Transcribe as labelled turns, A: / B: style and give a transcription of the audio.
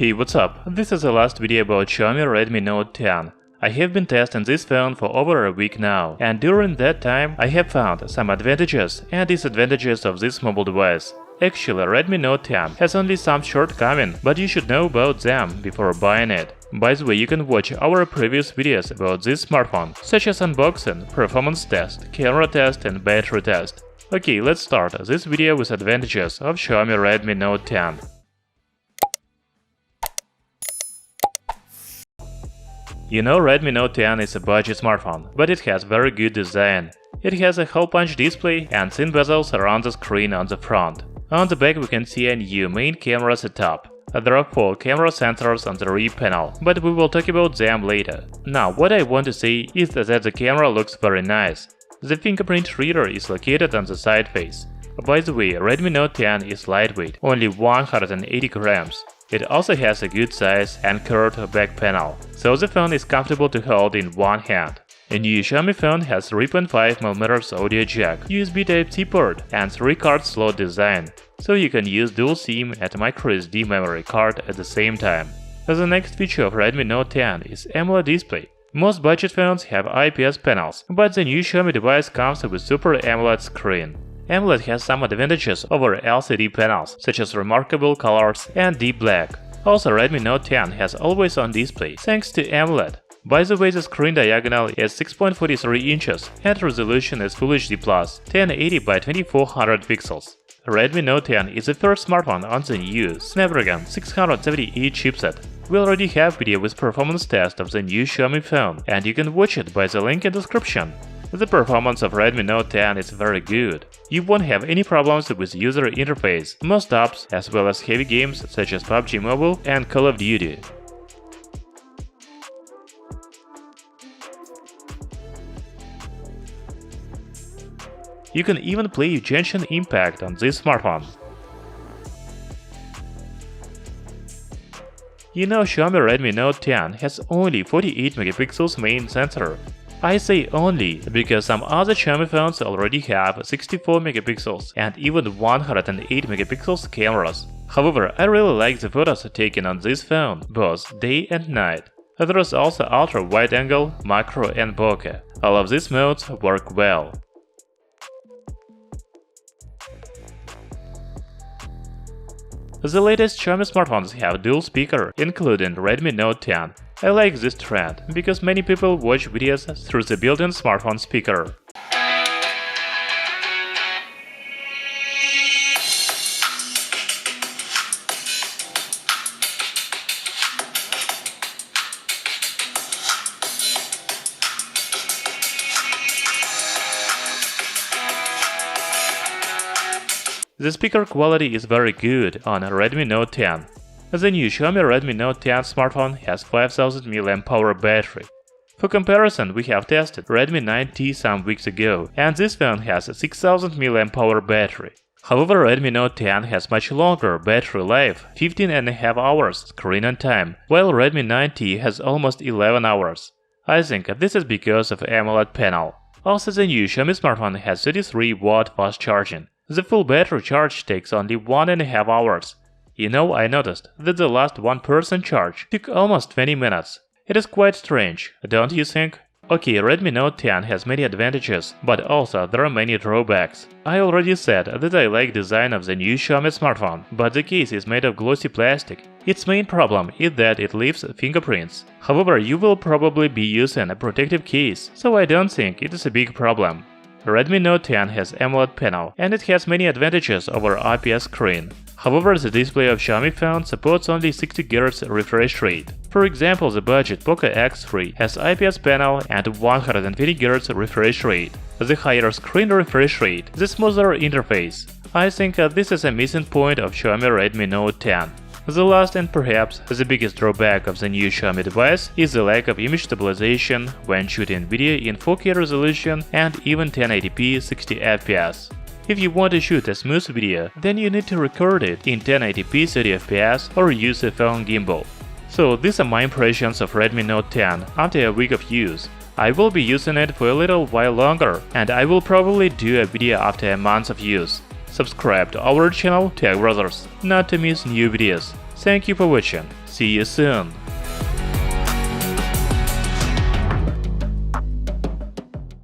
A: Hey, what's up? This is the last video about Xiaomi Redmi Note 10. I have been testing this phone for over a week now, and during that time I have found some advantages and disadvantages of this mobile device. Actually, Redmi Note 10 has only some shortcomings, but you should know about them before buying it. By the way, you can watch our previous videos about this smartphone, such as unboxing, performance test, camera test and battery test. Okay, let's start this video with advantages of Xiaomi Redmi Note 10. You know, Redmi Note 10 is a budget smartphone, but it has very good design. It has a hole-punch display and thin bezels around the screen on the front. On the back we can see a new main camera setup. There are 4 camera sensors on the rear panel, but we will talk about them later. Now, what I want to say is that the camera looks very nice. The fingerprint reader is located on the side face. By the way, Redmi Note 10 is lightweight, only 180 grams. It also has a good size and curved back panel, so the phone is comfortable to hold in one hand. A new Xiaomi phone has 3.5mm audio jack, USB Type-C port and 3-card slot design, so you can use dual SIM and microSD memory card at the same time. The next feature of Redmi Note 10 is AMOLED display. Most budget phones have IPS panels, but the new Xiaomi device comes with Super AMOLED screen. AMOLED has some advantages over LCD panels, such as remarkable colors and deep black. Also, Redmi Note 10 has always-on display, thanks to AMOLED. By the way, the screen diagonal is 6.43 inches and resolution is Full HD+, 1080 by 2400 pixels. Redmi Note 10 is the first smartphone on the new Snapdragon 678 chipset. We already have video with performance test of the new Xiaomi phone, and you can watch it by the link in description. The performance of Redmi Note 10 is very good. You won't have any problems with user interface, most apps, as well as heavy games such as PUBG Mobile and Call of Duty. You can even play Genshin Impact on this smartphone. You know, Xiaomi Redmi Note 10 has only 48MP main sensor. I say only because some other Xiaomi phones already have 64MP and even 108MP cameras. However, I really like the photos taken on this phone, both day and night. There is also ultra wide angle, macro and bokeh. All of these modes work well. The latest Xiaomi smartphones have dual speaker, including Redmi Note 10. I like this trend, because many people watch videos through the built-in smartphone speaker. The speaker quality is very good on Redmi Note 10. The new Xiaomi Redmi Note 10 smartphone has 5000 mAh battery. For comparison, we have tested Redmi 9T some weeks ago, and this phone has a 6000 mAh battery. However, Redmi Note 10 has much longer battery life, 15.5 hours screen on time, while Redmi 9T has almost 11 hours. I think this is because of AMOLED panel. Also, the new Xiaomi smartphone has 33W fast charging. The full battery charge takes only 1.5 hours. You know, I noticed that the last 1% charge took almost 20 minutes. It is quite strange, don't you think? Okay, Redmi Note 10 has many advantages, but also there are many drawbacks. I already said that I like design of the new Xiaomi smartphone, but the case is made of glossy plastic. Its main problem is that it leaves fingerprints. However, you will probably be using a protective case, so I don't think it is a big problem. Redmi Note 10 has AMOLED panel, and it has many advantages over IPS screen. However, the display of Xiaomi phone supports only 60Hz refresh rate. For example, the budget Poco X3 has IPS panel and 120Hz refresh rate. The higher screen refresh rate, the smoother interface. I think this is a missing point of Xiaomi Redmi Note 10. The last and perhaps the biggest drawback of the new Xiaomi device is the lack of image stabilization when shooting video in 4K resolution and even 1080p 60fps. If you want to shoot a smooth video, then you need to record it in 1080p 30fps or use a phone gimbal. So these are my impressions of Redmi Note 10 after a week of use. I will be using it for a little while longer, and I will probably do a video after a month of use. Subscribe to our channel Tech Brothers not to miss new videos. Thank you for watching, see you soon!